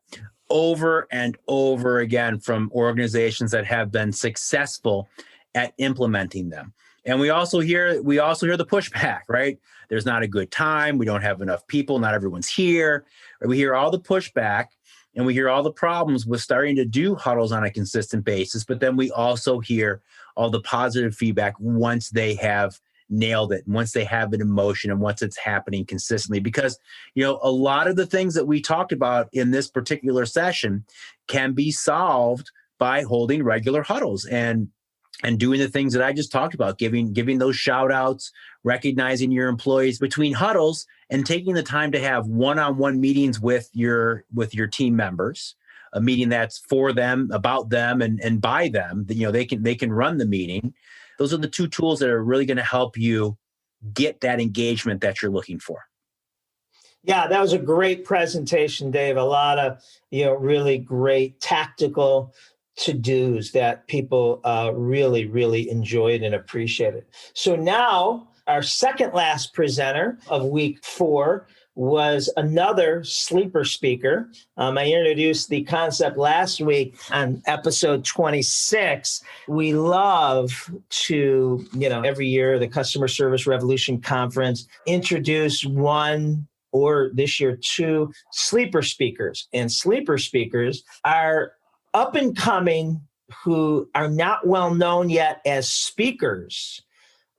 over and over again from organizations that have been successful at implementing them. And we also hear the pushback, right? There's not a good time. We don't have enough people. Not everyone's here. We hear all the pushback, and we hear all the problems with starting to do huddles on a consistent basis. But then we also hear all the positive feedback once they have nailed it, once they have it in motion, and once it's happening consistently. Because, a lot of the things that we talked about in this particular session can be solved by holding regular huddles and doing the things that I just talked about, giving those shout outs, recognizing your employees between huddles, and taking the time to have one-on-one meetings with your team members, a meeting that's for them, about them, and by them. They can run the meeting. Those are the two tools that are really going to help you get that engagement that you're looking for. Yeah, that was a great presentation, Dave. A lot of really great tactical to-dos that people really, really enjoyed and appreciated. So now our second last presenter of week 4 was another sleeper speaker. I introduced the concept last week on episode 26. We love to, every year, the Customer Service Revolution Conference, introduce one, or this year 2, sleeper speakers. And sleeper speakers are up and coming who are not well known yet as speakers,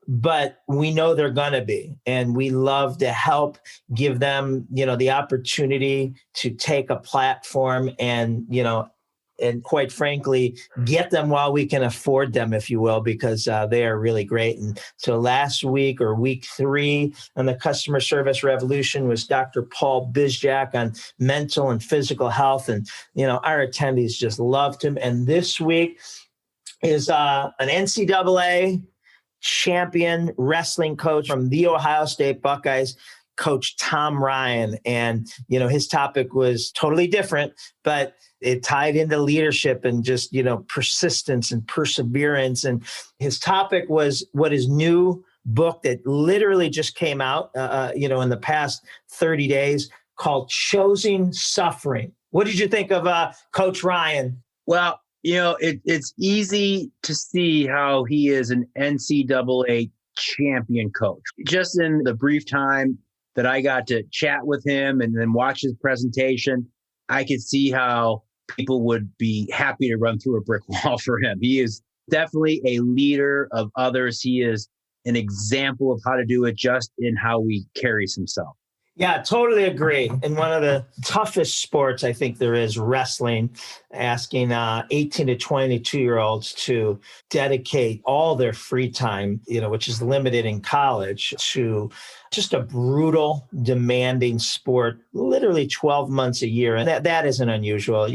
but we know they're going to be. And we love to help give them, the opportunity to take a platform and, and quite frankly, get them while we can afford them, if you will, because they are really great. And so last week, or week 3 on the Customer Service Revolution, was Dr. Paul Bizjak on mental and physical health. And, our attendees just loved him. And this week is an NCAA champion wrestling coach from the Ohio State Buckeyes, Coach Tom Ryan. And, his topic was totally different, but it tied into leadership and just, persistence and perseverance. And his topic was what his new book that literally just came out, in the past 30 days called Chosen Suffering. What did you think of Coach Ryan? Well, it's easy to see how he is an NCAA champion coach. Just in the brief time that I got to chat with him and then watch his presentation, I could see how people would be happy to run through a brick wall for him. He is definitely a leader of others. He is an example of how to do it just in how he carries himself. Yeah, totally agree. And one of the toughest sports I think there is, wrestling, asking 18 to 22-year-olds to dedicate all their free time, which is limited in college, to just a brutal, demanding sport, literally 12 months a year. And that isn't unusual.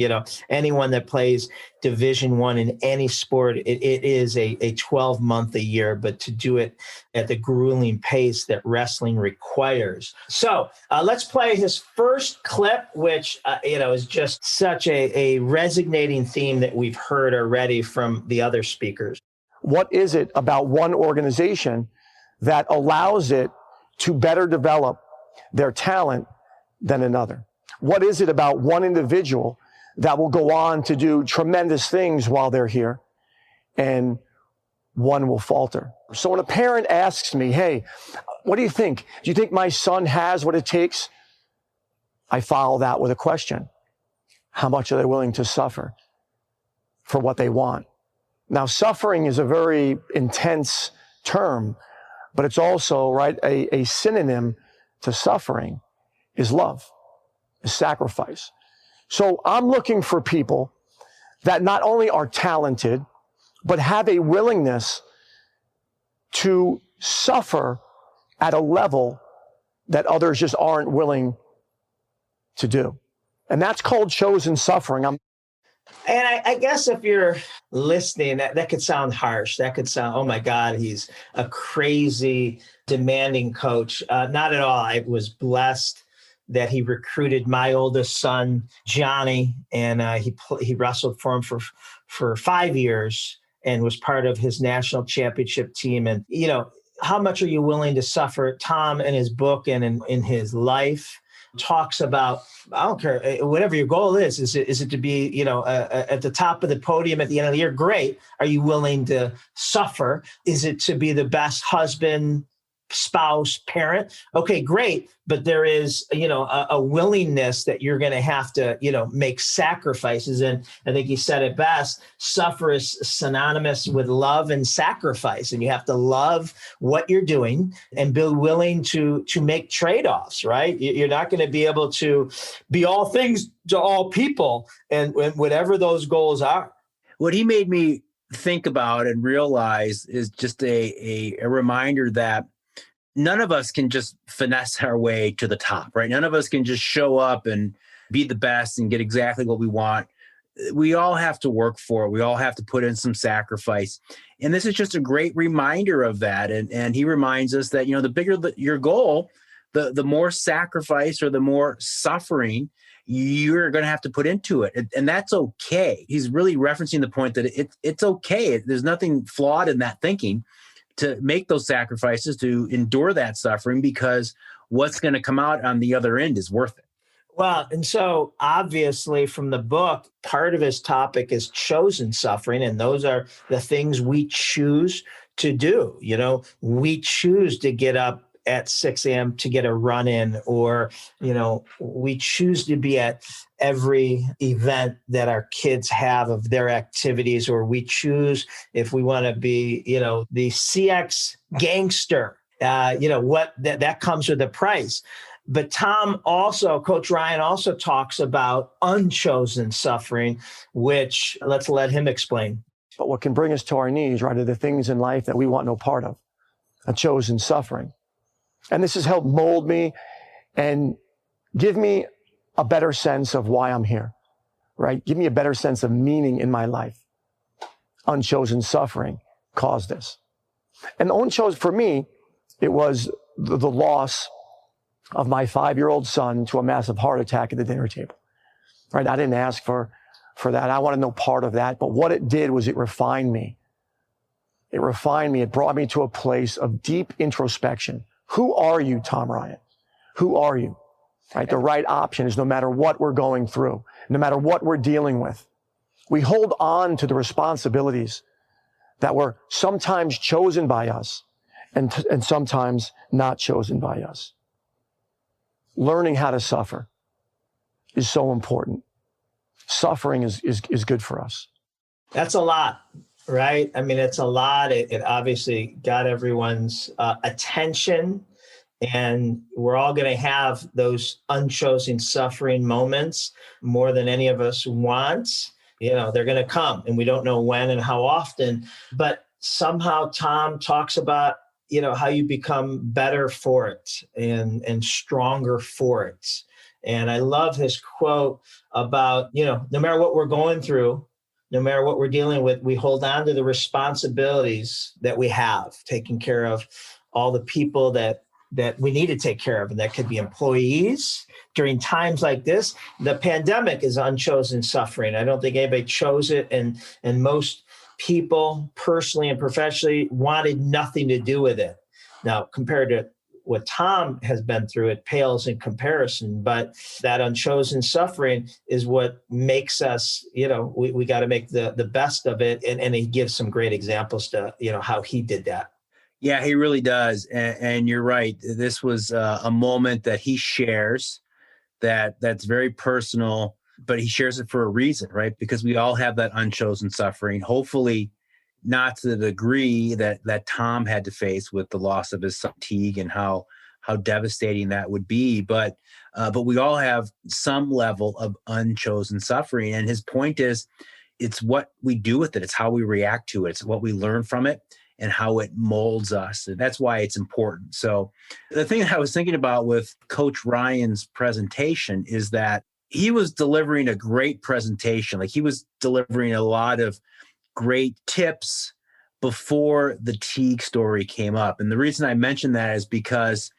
Anyone that plays Division I in any sport, it is a 12-month a year, but to do it at the grueling pace that wrestling requires. So let's play his first clip, which, is just such a resonating theme that we've heard already from the other speakers. What is it about one organization that allows it to better develop their talent than another? What is it about one individual that will go on to do tremendous things while they're here, and one will falter? So when a parent asks me, hey, what do you think? Do you think my son has what it takes? I follow that with a question. How much are they willing to suffer for what they want? Now, suffering is a very intense term, but it's also, right, a synonym to suffering is love, is sacrifice. So I'm looking for people that not only are talented, but have a willingness to suffer at a level that others just aren't willing to do. And that's called chosen suffering. And I guess if you're listening, that could sound harsh. That could sound, oh my God, he's a crazy, demanding coach. Not at all. I was blessed that he recruited my oldest son, Johnny, and he wrestled for him for 5 years and was part of his national championship team. And, how much are you willing to suffer? Tom, in his book and in his life, talks about, I don't care, whatever your goal is it to be, at the top of the podium at the end of the year? Great. Are you willing to suffer? Is it to be the best husband, spouse, parent? Okay, great. But there is, a willingness that you're going to have to, make sacrifices. And I think he said it best, suffer is synonymous with love and sacrifice. And you have to love what you're doing and be willing to make trade-offs, right? You're not going to be able to be all things to all people, and whatever those goals are. What he made me think about and realize is just a reminder that none of us can just finesse our way to the top, right? None of us can just show up and be the best and get exactly what we want. We all have to work for it. We all have to put in some sacrifice. And this is just a great reminder of that. And he reminds us that, the bigger your goal, the more sacrifice or the more suffering you're going to have to put into it. And that's okay. He's really referencing the point that it's okay. There's nothing flawed in that thinking, to make those sacrifices, to endure that suffering, because what's going to come out on the other end is worth it. Well, and so obviously from the book, part of his topic is chosen suffering. And those are the things we choose to do. We choose to get up at 6 a.m. to get a run in, or, we choose to be at every event that our kids have of their activities, or we choose if we want to be, the CX gangster, what that comes with a price. But Coach Ryan also talks about unchosen suffering, which let's let him explain. But what can bring us to our knees, right, are the things in life that we want no part of, a chosen suffering. And this has helped mold me and give me a better sense of why I'm here, right? Give me a better sense of meaning in my life. Unchosen suffering caused this. And unchosen, for me, it was the loss of my 5-year-old son to a massive heart attack at the dinner table. Right? I didn't ask for that. I wanted no part of that. But what it did was it refined me. It refined me. It brought me to a place of deep introspection. Who are you, Tom Ryan? Who are you? Right? The right option is no matter what we're going through, no matter what we're dealing with, we hold on to the responsibilities that were sometimes chosen by us and sometimes not chosen by us. Learning how to suffer is so important. Suffering is good for us. That's a lot, right? I mean, it's a lot. It obviously got everyone's attention, and we're all going to have those unchosen suffering moments more than any of us want. You know, they're going to come, and we don't know when and how often, but somehow Tom talks about, you know, how you become better for it and stronger for it. And I love his quote about, you know, no matter what we're going through, no matter what we're dealing with, we hold on to the responsibilities that we have, taking care of all the people that we need to take care of. And that could be employees. During times like this, the pandemic is unchosen suffering. I don't think anybody chose it. And most people personally and professionally wanted nothing to do with it. Now, compared to what Tom has been through, it pales in comparison, but that unchosen suffering is what makes us, you know, we got to make the best of it. And he gives some great examples to, you know, how he did that. Yeah, he really does. And you're right. This was a moment that he shares that's very personal, but he shares it for a reason, right? Because we all have that unchosen suffering, hopefully not to the degree that Tom had to face with the loss of his son Teague and how devastating that would be. But we all have some level of unchosen suffering. And his point is, it's what we do with it. It's how we react to it. It's what we learn from it and how it molds us. And that's why it's important. So the thing that I was thinking about with Coach Ryan's presentation is that he was delivering a great presentation. Like, he was delivering a lot of great tips before the Teague story came up. And the reason I mention that is because,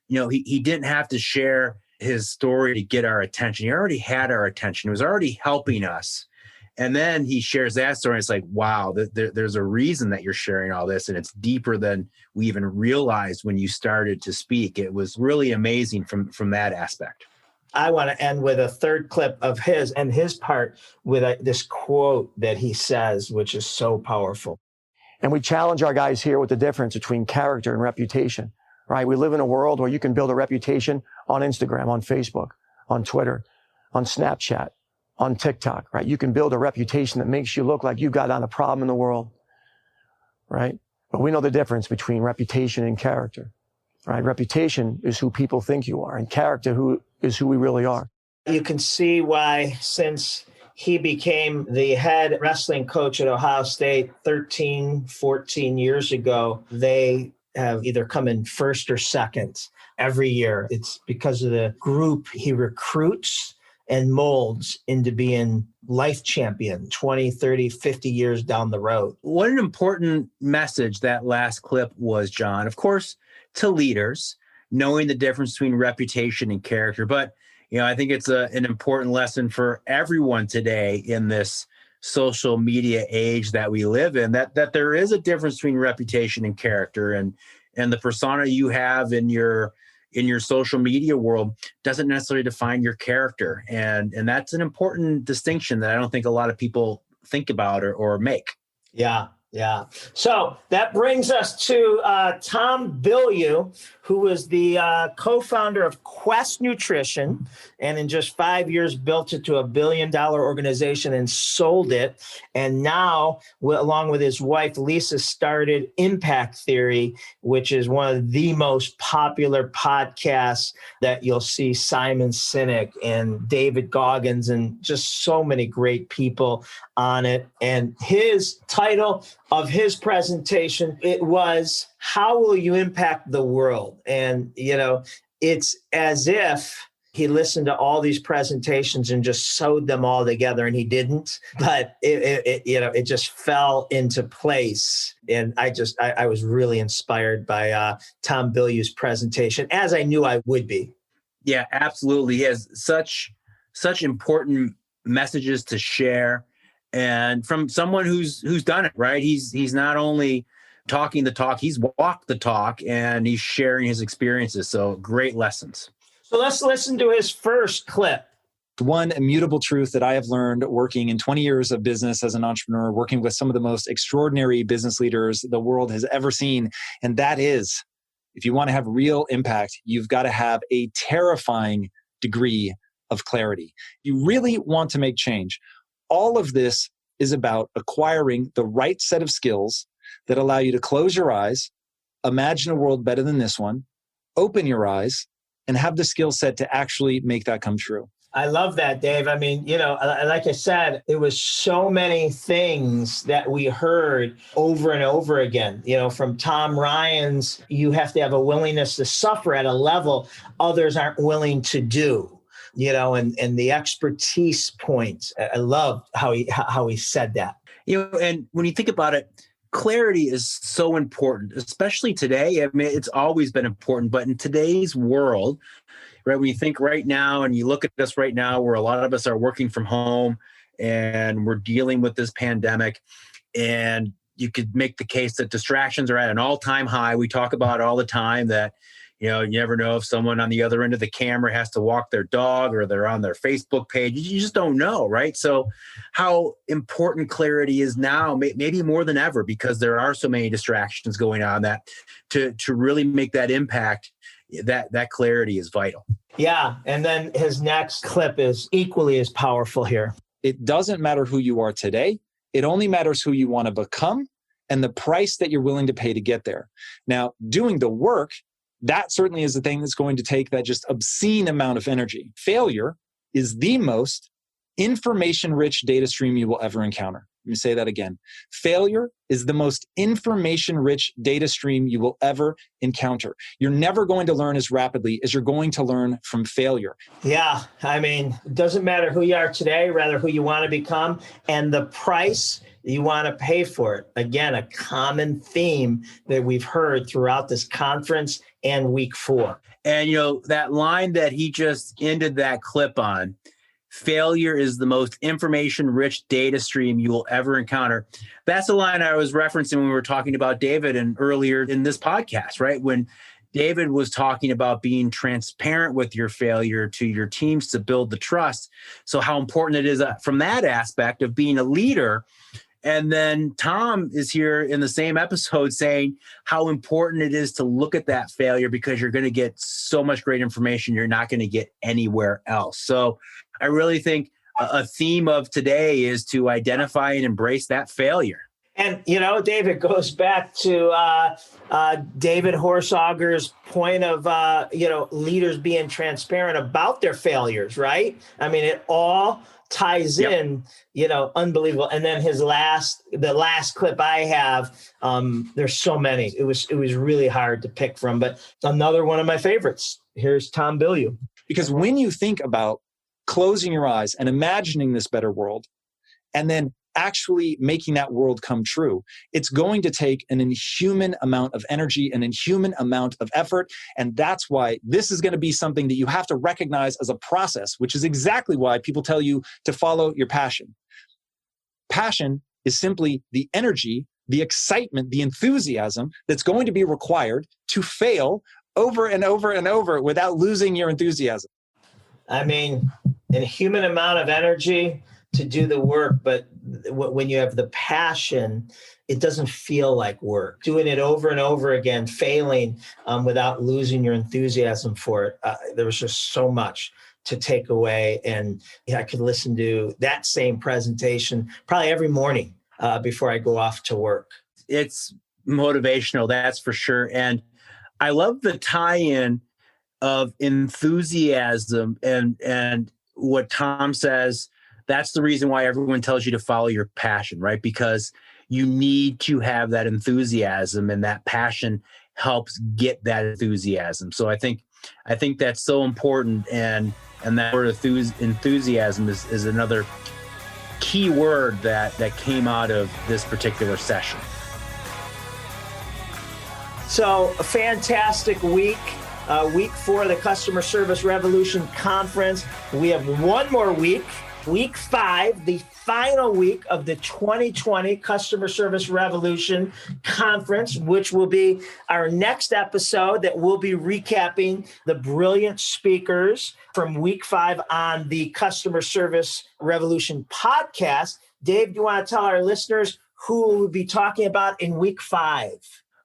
you know, he didn't have to share his story to get our attention. He already had our attention. He was already helping us. And then he shares that story. And it's like, wow, there's a reason that you're sharing all this. And it's deeper than we even realized when you started to speak. It was really amazing from that aspect. I want to end with a third clip of his and his part with this quote that he says, which is so powerful. And we challenge our guys here with the difference between character and reputation, right? We live in a world where you can build a reputation on Instagram, on Facebook, on Twitter, on Snapchat, on TikTok, right? You can build a reputation that makes you look like you've got on a problem in the world, right? But we know the difference between reputation and character, right? Reputation is who people think you are, and character is who we really are. You can see why, since he became the head wrestling coach at Ohio State 13, 14 years ago, they have either come in first or second every year. It's because of the group he recruits and molds into being life champion 20, 30, 50 years down the road. What an important message that last clip was, John. Of course, to leaders, knowing the difference between reputation and character. But, you know, I think it's an important lesson for everyone today in this social media age that we live in, that there is a difference between reputation and character, and the persona you have in your social media world doesn't necessarily define your character. And that's an important distinction that I don't think a lot of people think about or make. Yeah. Yeah. So that brings us to Tom Bilyeu, who was the co-founder of Quest Nutrition, and in just 5 years built it to $1 billion organization and sold it. And now, along with his wife, Lisa, started Impact Theory, which is one of the most popular podcasts that you'll see Simon Sinek and David Goggins and just so many great people on it. And his title of his presentation, it was, "How will you impact the world?" And, you know, it's as if he listened to all these presentations and just sewed them all together, and he didn't, but it just fell into place. And I was really inspired by Tom Bilyeu's presentation, as I knew I would be. Yeah, absolutely. He has such important messages to share, and from someone who's done it, right? He's not only talking the talk, he's walked the talk, and he's sharing his experiences. So great lessons. So let's listen to his first clip. One immutable truth that I have learned working in 20 years of business as an entrepreneur, working with some of the most extraordinary business leaders the world has ever seen. And that is, if you want to have real impact, you've got to have a terrifying degree of clarity. You really want to make change. All of this is about acquiring the right set of skills that allow you to close your eyes, imagine a world better than this one, open your eyes, and have the skill set to actually make that come true. I love that, Dave. I mean, like I said, it was so many things that we heard over and over again, from Tom Ryan's, you have to have a willingness to suffer at a level others aren't willing to do, and the expertise points. I love how he said that. And when you think about it, clarity is so important, especially today. I mean, it's always been important, but in today's world, right, when you think right now and you look at us right now, where a lot of us are working from home and we're dealing with this pandemic, and you could make the case that distractions are at an all-time high. We talk about it all the time that, you never know if someone on the other end of the camera has to walk their dog or they're on their Facebook page. You just don't know, right? So how important clarity is now, maybe more than ever, because there are so many distractions going on, that to really make that impact, that clarity is vital. Yeah. And then his next clip is equally as powerful here. It doesn't matter who you are today. It only matters who you want to become and the price that you're willing to pay to get there. Now, doing the work, that certainly is the thing that's going to take that just obscene amount of energy. Failure is the most information-rich data stream you will ever encounter. Let me say that again. Failure is the most information-rich data stream you will ever encounter. You're never going to learn as rapidly as you're going to learn from failure. Yeah, I mean, it doesn't matter who you are today, rather who you want to become, and the price you want to pay for it. Again, a common theme that we've heard throughout this conference and week 4. And, that line that he just ended that clip on, failure is the most information-rich data stream you will ever encounter. That's the line I was referencing when we were talking about David and earlier in this podcast, right? When David was talking about being transparent with your failure to your teams to build the trust. So how important it is from that aspect of being a leader. And then Tom is here in the same episode saying how important it is to look at that failure, because you're going to get so much great information you're not going to get anywhere else. So I really think a theme of today is to identify and embrace that failure. And, David, goes back to David Horsager's point of, leaders being transparent about their failures, right? I mean, it all ties in, unbelievable. And then the last clip I have, there's so many. It was really hard to pick from, but another one of my favorites. Here's Tom Bilyeu. Because when you think about closing your eyes and imagining this better world, and then actually making that world come true, it's going to take an inhuman amount of energy, an inhuman amount of effort. And that's why this is going to be something that you have to recognize as a process, which is exactly why people tell you to follow your passion. Passion is simply the energy, the excitement, the enthusiasm that's going to be required to fail over and over and over without losing your enthusiasm. I mean, a human amount of energy to do the work, but when you have the passion, it doesn't feel like work. Doing it over and over again, failing without losing your enthusiasm for it. There was just so much to take away. And I could listen to that same presentation probably every morning before I go off to work. It's motivational, that's for sure. And I love the tie-in of enthusiasm and what Tom says. That's the reason why everyone tells you to follow your passion, right? Because you need to have that enthusiasm, and that passion helps get that enthusiasm. So I think I think that's so important. And that word enthusiasm is another key word that came out of this particular session. So a fantastic week. Week 4 of the Customer Service Revolution Conference. We have one more week, week 5, the final week of the 2020 Customer Service Revolution Conference, which will be our next episode that we'll be recapping the brilliant speakers from week 5 on the Customer Service Revolution podcast. Dave, do you want to tell our listeners who we'll be talking about in week 5?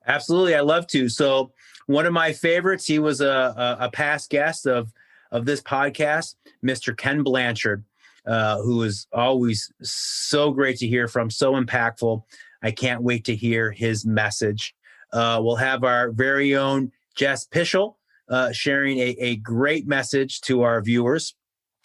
Absolutely. I love to. So one of my favorites, he was a past guest of this podcast, Mr. Ken Blanchard, who is always so great to hear from, so impactful. I can't wait to hear his message. We'll have our very own Jess Pischel sharing a great message to our viewers.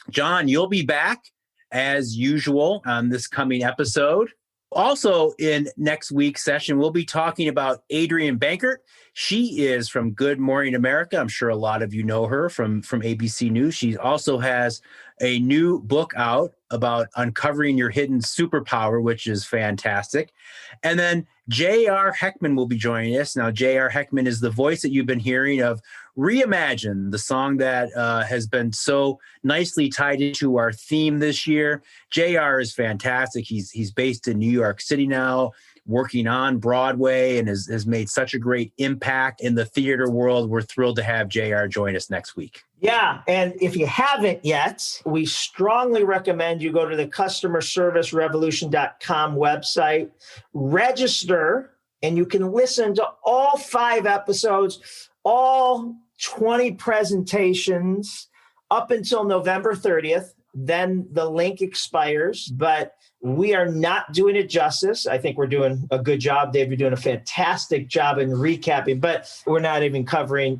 John, you'll be back as usual on this coming episode. Also, in next week's session, we'll be talking about Adrienne Bankert. She is from Good Morning America. I'm sure a lot of you know her from ABC News. She also has a new book out about uncovering your hidden superpower, which is fantastic. And then J.R. Heckman will be joining us. Now, J.R. Heckman is the voice that you've been hearing of Reimagine, the song that has been so nicely tied into our theme this year. J.R. is fantastic. He's based in New York City now, working on Broadway, and has made such a great impact in the theater world. We're thrilled to have J.R. join us next week. Yeah, and if you haven't yet, we strongly recommend you go to the customerservicerevolution.com website, register, and you can listen to all 5 episodes, all 20 presentations up until November 30th. Then the link expires, but we are not doing it justice. I think we're doing a good job. Dave, you're doing a fantastic job in recapping, but we're not even covering,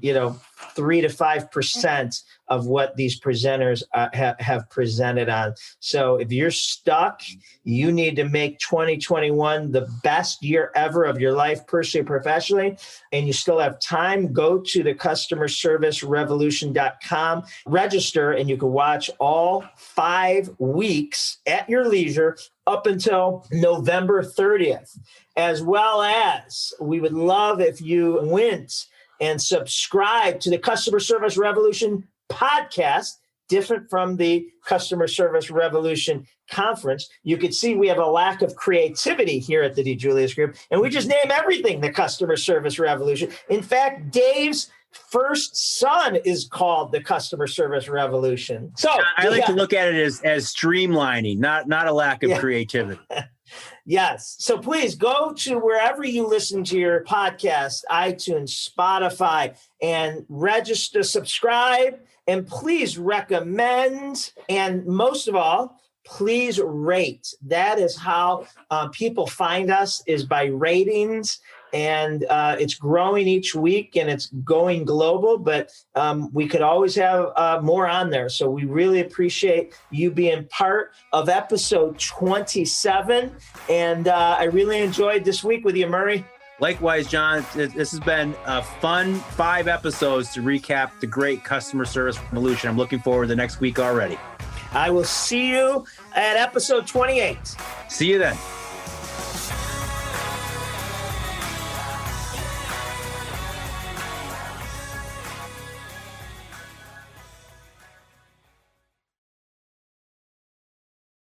3 to 5% of what these presenters have presented on. So if you're stuck, you need to make 2021 the best year ever of your life, personally, professionally, and you still have time, go to the customerservicerevolution.com, register, and you can watch all 5 weeks at your leisure up until November 30th. As well as, we would love if you went and subscribe to the Customer Service Revolution podcast, different from the Customer Service Revolution Conference. You could see we have a lack of creativity here at the DiJulius Group, and we just name everything the Customer Service Revolution. In fact, Dave's first son is called the Customer Service Revolution. So I like to look at it as streamlining, not a lack of creativity. Yes. So please go to wherever you listen to your podcast, iTunes, Spotify, and register, subscribe, and please recommend. And most of all, please rate. That is how people find us, is by ratings. And it's growing each week, and it's going global, but we could always have more on there. So we really appreciate you being part of episode 27. And I really enjoyed this week with you, Murray. Likewise, John, this has been a fun 5 episodes to recap the great Customer Service Revolution. I'm looking forward to the next week already. I will see you at episode 28. See you then.